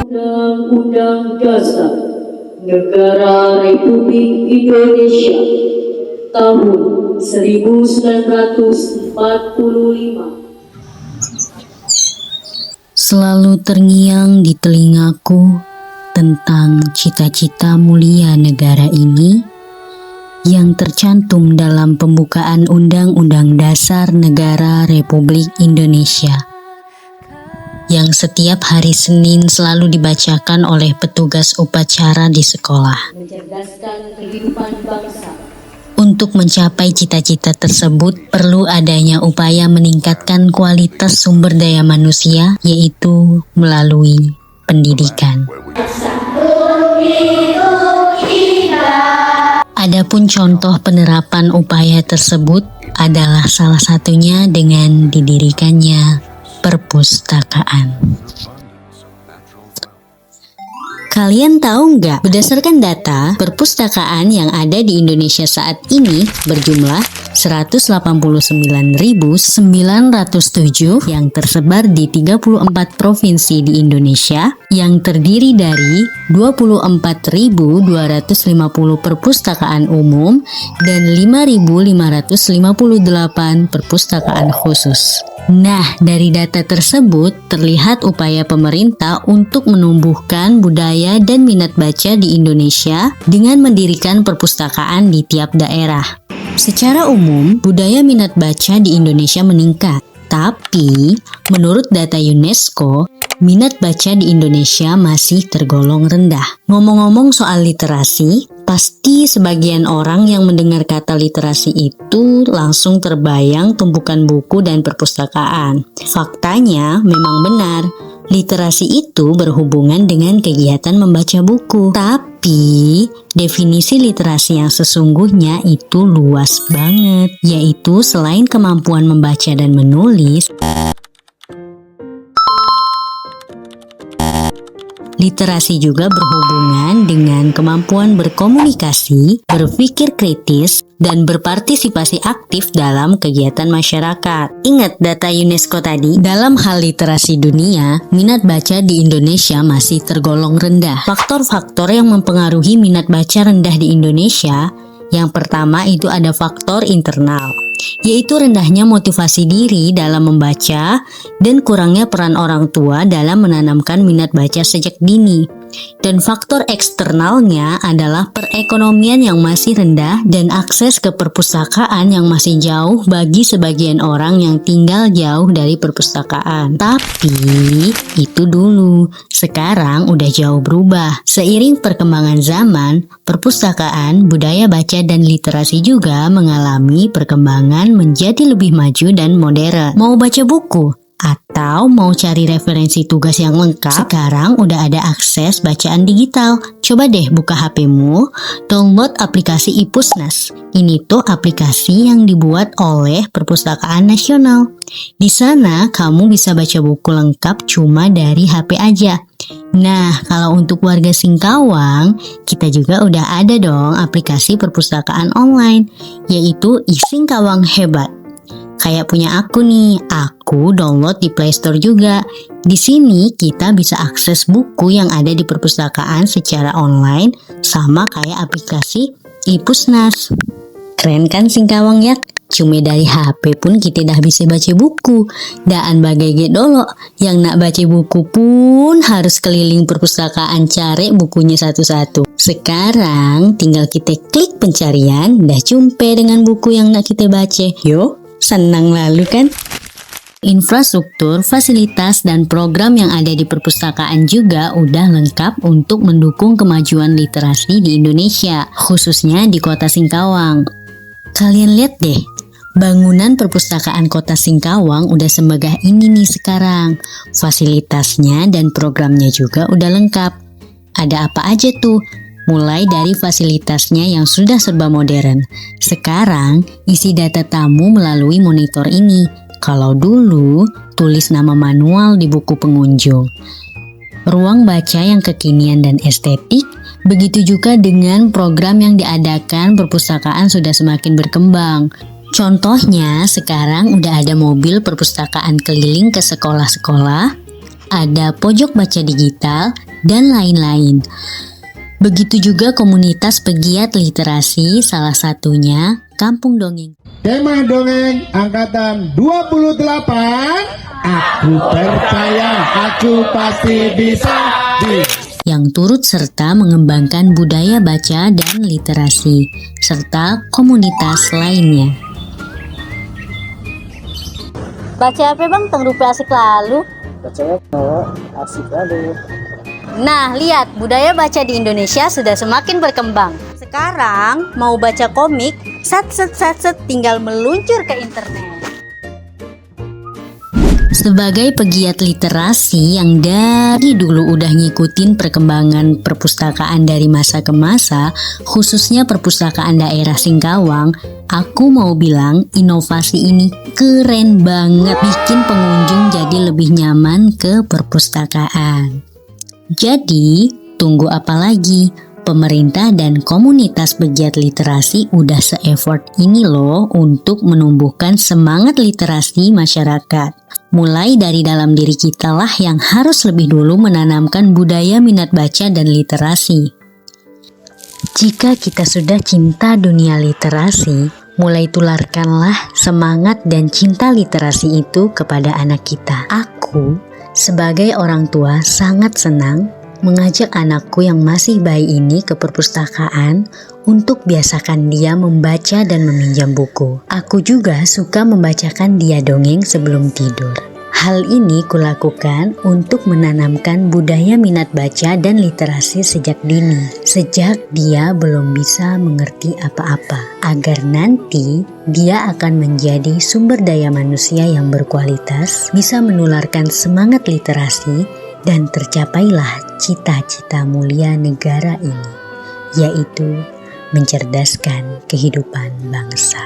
Undang-Undang Dasar Negara Republik Indonesia tahun 1945. Selalu terngiang di telingaku tentang cita-cita mulia negara ini yang tercantum dalam pembukaan Undang-Undang Dasar Negara Republik Indonesia yang setiap hari Senin selalu dibacakan oleh petugas upacara di sekolah. Mencerdaskan kehidupan bangsa. Untuk mencapai cita-cita tersebut perlu adanya upaya meningkatkan kualitas sumber daya manusia, yaitu melalui pendidikan. Adapun contoh penerapan upaya tersebut adalah salah satunya dengan didirikannya perpustakaan. Kalian tahu nggak, berdasarkan data, perpustakaan yang ada di Indonesia saat ini berjumlah 189.907 yang tersebar di 34 provinsi di Indonesia, yang terdiri dari 24.250 perpustakaan umum dan 5.558 perpustakaan khusus. Nah, dari data tersebut terlihat upaya pemerintah untuk menumbuhkan budaya dan minat baca di Indonesia dengan mendirikan perpustakaan di tiap daerah. Secara umum, budaya minat baca di Indonesia meningkat. Tapi, menurut data UNESCO, minat baca di Indonesia masih tergolong rendah. Ngomong-ngomong soal literasi, pasti sebagian orang yang mendengar kata literasi itu langsung terbayang tumpukan buku dan perpustakaan. Faktanya memang benar, literasi itu berhubungan dengan kegiatan membaca buku. Tapi, definisi literasi yang sesungguhnya itu luas banget, yaitu selain kemampuan membaca dan menulis, literasi juga berhubungan dengan kemampuan berkomunikasi, berpikir kritis, dan berpartisipasi aktif dalam kegiatan masyarakat. Ingat data UNESCO tadi, dalam hal literasi dunia, minat baca di Indonesia masih tergolong rendah. Faktor-faktor yang mempengaruhi minat baca rendah di Indonesia, yang pertama itu ada faktor internal, yaitu rendahnya motivasi diri dalam membaca dan kurangnya peran orang tua dalam menanamkan minat baca sejak dini. Dan faktor eksternalnya adalah perekonomian yang masih rendah dan akses ke perpustakaan yang masih jauh bagi sebagian orang yang tinggal jauh dari perpustakaan. Tapi itu dulu, sekarang udah jauh berubah. Seiring perkembangan zaman, perpustakaan, budaya baca dan literasi juga mengalami perkembangan menjadi lebih maju dan modern. Mau baca buku? Atau mau cari referensi tugas yang lengkap? Sekarang udah ada akses bacaan digital. Coba deh buka HP-mu, download aplikasi iPusnas. Ini tuh aplikasi yang dibuat oleh Perpustakaan Nasional. Di sana kamu bisa baca buku lengkap cuma dari HP aja. Nah, kalau untuk warga Singkawang, kita juga udah ada dong aplikasi perpustakaan online, yaitu iSingkawang Hebat. Kayak punya aku nih, aku download di Play Store juga. Di sini kita bisa akses buku yang ada di perpustakaan secara online sama kayak aplikasi iPusnas. Keren kan Singkawang ya? Cuma dari HP pun kita dah bisa baca buku. Daan bagai dolo, yang nak baca buku pun harus keliling perpustakaan cari bukunya satu-satu. Sekarang tinggal kita klik pencarian, dah jumpa dengan buku yang nak kita baca. Yo, senang lalu kan? Infrastruktur, fasilitas, dan program yang ada di perpustakaan juga udah lengkap untuk mendukung kemajuan literasi di Indonesia, khususnya di kota Singkawang. Kalian lihat deh, bangunan perpustakaan kota Singkawang udah semegah ini nih sekarang. Fasilitasnya dan programnya juga udah lengkap. Ada apa aja tuh? Mulai dari fasilitasnya yang sudah serba modern. Sekarang, isi data tamu melalui monitor ini. Kalau dulu, tulis nama manual di buku pengunjung. Ruang baca yang kekinian dan estetik, begitu juga dengan program yang diadakan perpustakaan sudah semakin berkembang. Contohnya sekarang udah ada mobil perpustakaan keliling ke sekolah-sekolah, ada pojok baca digital, dan lain-lain. Begitu juga komunitas pegiat literasi, salah satunya Kampung Dongeng. Tema dongeng angkatan 28. Aku percaya, aku pasti bisa. Yang turut serta mengembangkan budaya baca dan literasi, serta komunitas lainnya. Baca apa bang? Teng rupiah asik lalu. Bacanya asik lalu. Nah, lihat, budaya baca di Indonesia sudah semakin berkembang. Sekarang mau baca komik, sat tinggal meluncur ke internet. Sebagai pegiat literasi yang dari dulu udah ngikutin perkembangan perpustakaan dari masa ke masa, khususnya perpustakaan daerah Singkawang, aku mau bilang inovasi ini keren banget, bikin pengunjung jadi lebih nyaman ke perpustakaan. Jadi, tunggu apa lagi? Pemerintah dan komunitas pegiat literasi udah se-effort ini loh untuk menumbuhkan semangat literasi masyarakat. Mulai dari dalam diri kita lah yang harus lebih dulu menanamkan budaya minat baca dan literasi. Jika kita sudah cinta dunia literasi, mulai tularkanlah semangat dan cinta literasi itu kepada anak kita. Aku, sebagai orang tua, sangat senang mengajak anakku yang masih bayi ini ke perpustakaan untuk biasakan dia membaca dan meminjam buku. Aku juga suka membacakan dia dongeng sebelum tidur. Hal ini kulakukan untuk menanamkan budaya minat baca dan literasi sejak dini, sejak dia belum bisa mengerti apa-apa, agar nanti dia akan menjadi sumber daya manusia yang berkualitas, bisa menularkan semangat literasi, dan tercapailah cita-cita mulia negara ini, yaitu mencerdaskan kehidupan bangsa.